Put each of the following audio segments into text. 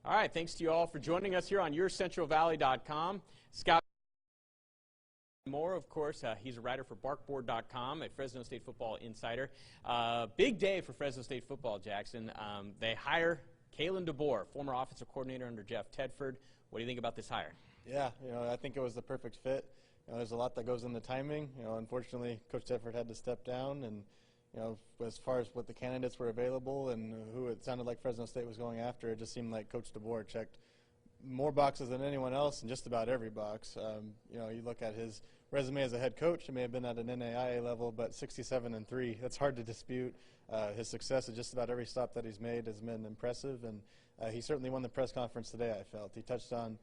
All right, thanks to you all for joining us here on YourCentralValley.com. Scott Moore, of course, he's a writer for BarkBoard.com, a Fresno State football insider. Big day for Fresno State football, Jackson. They hire Kalen DeBoer, former offensive coordinator under Jeff Tedford. What do you think about this hire? Yeah, I think it was the perfect fit. There's a lot that goes into timing. Unfortunately, Coach Tedford had to step down, and as far as what the candidates were available and who it sounded like Fresno State was going after, it just seemed like Coach DeBoer checked more boxes than anyone else in just about every box. You look at his resume as a head coach, it may have been at an NAIA level, but 67-3, that's hard to dispute. His success at just about every stop that he's made has been impressive, and he certainly won the press conference today, I felt. He touched on,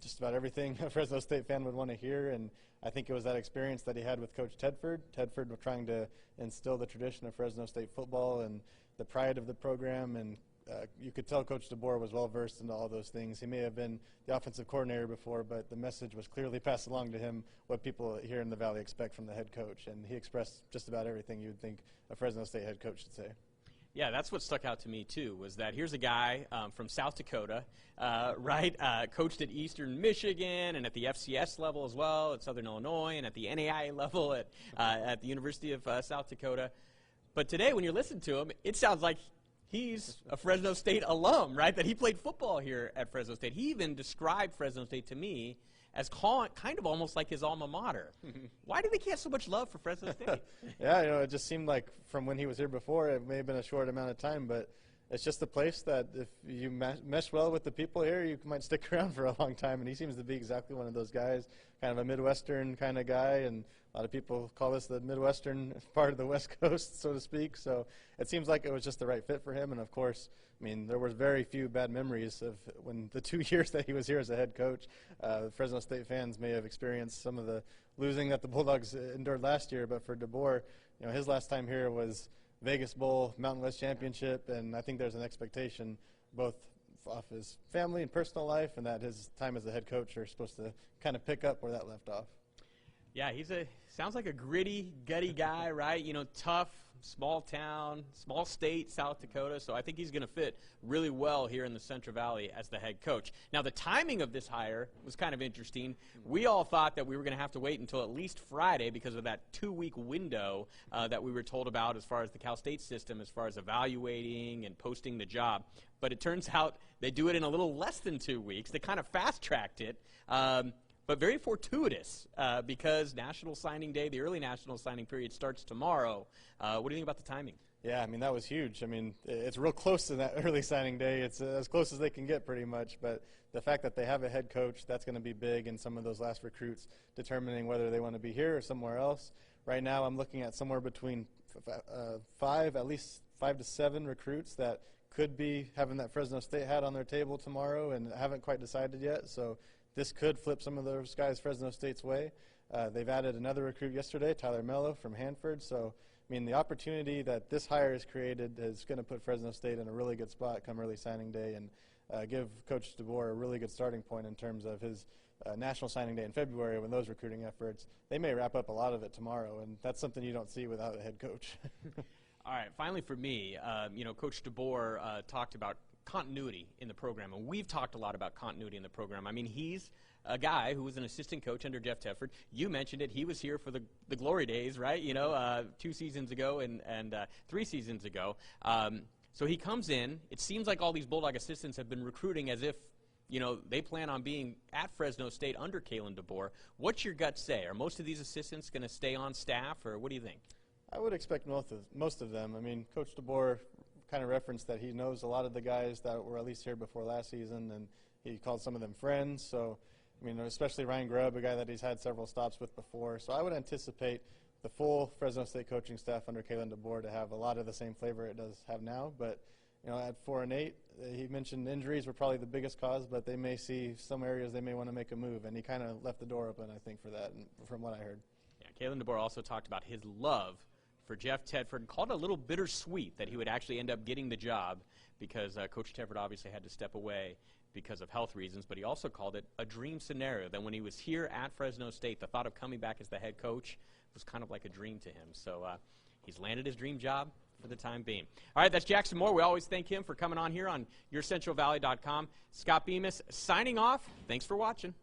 just about everything a Fresno State fan would want to hear, and I think it was that experience that he had with Coach Tedford. Tedford was trying to instill the tradition of Fresno State football and the pride of the program, and you could tell Coach DeBoer was well-versed into all those things. He may have been the offensive coordinator before, but the message was clearly passed along to him what people here in the Valley expect from the head coach, and he expressed just about everything you would think a Fresno State head coach should say. Yeah, that's what stuck out to me, too, was that here's a guy from South Dakota, coached at Eastern Michigan and at the FCS level as well, at Southern Illinois, and at the NAIA level at the University of South Dakota. But today, when you listen to him, it sounds like he's a Fresno State alum, right, that he played football here at Fresno State. He even described Fresno State to me as kind of almost like his alma mater. Why do they get so much love for Fresno State? Yeah, it just seemed like from when he was here before, it may have been a short amount of time, but it's just a place that if you mesh well with the people here, you might stick around for a long time, and he seems to be exactly one of those guys, kind of a Midwestern kind of guy, and a lot of people call this the Midwestern part of the West Coast, so to speak, so it seems like it was just the right fit for him, and of course, there were very few bad memories of when the 2 years that he was here as a head coach. Fresno State fans may have experienced some of the losing that the Bulldogs endured last year, but for DeBoer, his last time here was Vegas Bowl, Mountain West Championship, and I think there's an expectation both off his family and personal life and that his time as a head coach are supposed to kind of pick up where that left off. Yeah, sounds like a gritty, gutty guy, right? Tough, small town, small state, South Dakota. So I think he's going to fit really well here in the Central Valley as the head coach. Now, the timing of this hire was kind of interesting. We all thought that we were going to have to wait until at least Friday because of that 2-week window that we were told about as far as the Cal State system, as far as evaluating and posting the job. But it turns out they do it in a little less than 2 weeks. They kind of fast-tracked it. But very fortuitous because National Signing Day, the early National Signing period, starts tomorrow. What do you think about the timing? Yeah, that was huge. It's real close to that early signing day. It's as close as they can get pretty much. But the fact that they have a head coach, that's going to be big in some of those last recruits, determining whether they want to be here or somewhere else. Right now I'm looking at somewhere between at least 5 to 7 recruits that could be having that Fresno State hat on their table tomorrow and haven't quite decided yet. So this could flip some of those guys Fresno State's way. They've added another recruit yesterday, Tyler Mello from Hanford. So, the opportunity that this hire has created is going to put Fresno State in a really good spot come early signing day and give Coach DeBoer a really good starting point in terms of his National Signing Day in February when those recruiting efforts, they may wrap up a lot of it tomorrow, and that's something you don't see without a head coach. All right, finally for me, Coach DeBoer talked about continuity in the program, and we've talked a lot about continuity in the program. He's a guy who was an assistant coach under Jeff Tedford. You mentioned it. He was here for the glory days, right? 2 seasons ago and 3 seasons ago. So he comes in. It seems like all these Bulldog assistants have been recruiting as if, they plan on being at Fresno State under Kalen DeBoer. What's your gut say? Are most of these assistants going to stay on staff, or what do you think? I would expect most of them. Coach DeBoer kind of referenced that he knows a lot of the guys that were at least here before last season, and he called some of them friends. So, especially Ryan Grubb, a guy that he's had several stops with before. So I would anticipate the full Fresno State coaching staff under Kalen DeBoer to have a lot of the same flavor it does have now. But, at 4-8, he mentioned injuries were probably the biggest cause, but they may see some areas they may want to make a move, and he kind of left the door open, I think, for that, from what I heard. Yeah, Kalen DeBoer also talked about his love for Jeff Tedford, called it a little bittersweet that he would actually end up getting the job because Coach Tedford obviously had to step away because of health reasons, but he also called it a dream scenario, that when he was here at Fresno State, the thought of coming back as the head coach was kind of like a dream to him. So he's landed his dream job, for the time being. All right, that's Jackson Moore. We always thank him for coming on here on YourCentralValley.com. Scott Bemis signing off. Thanks for watching.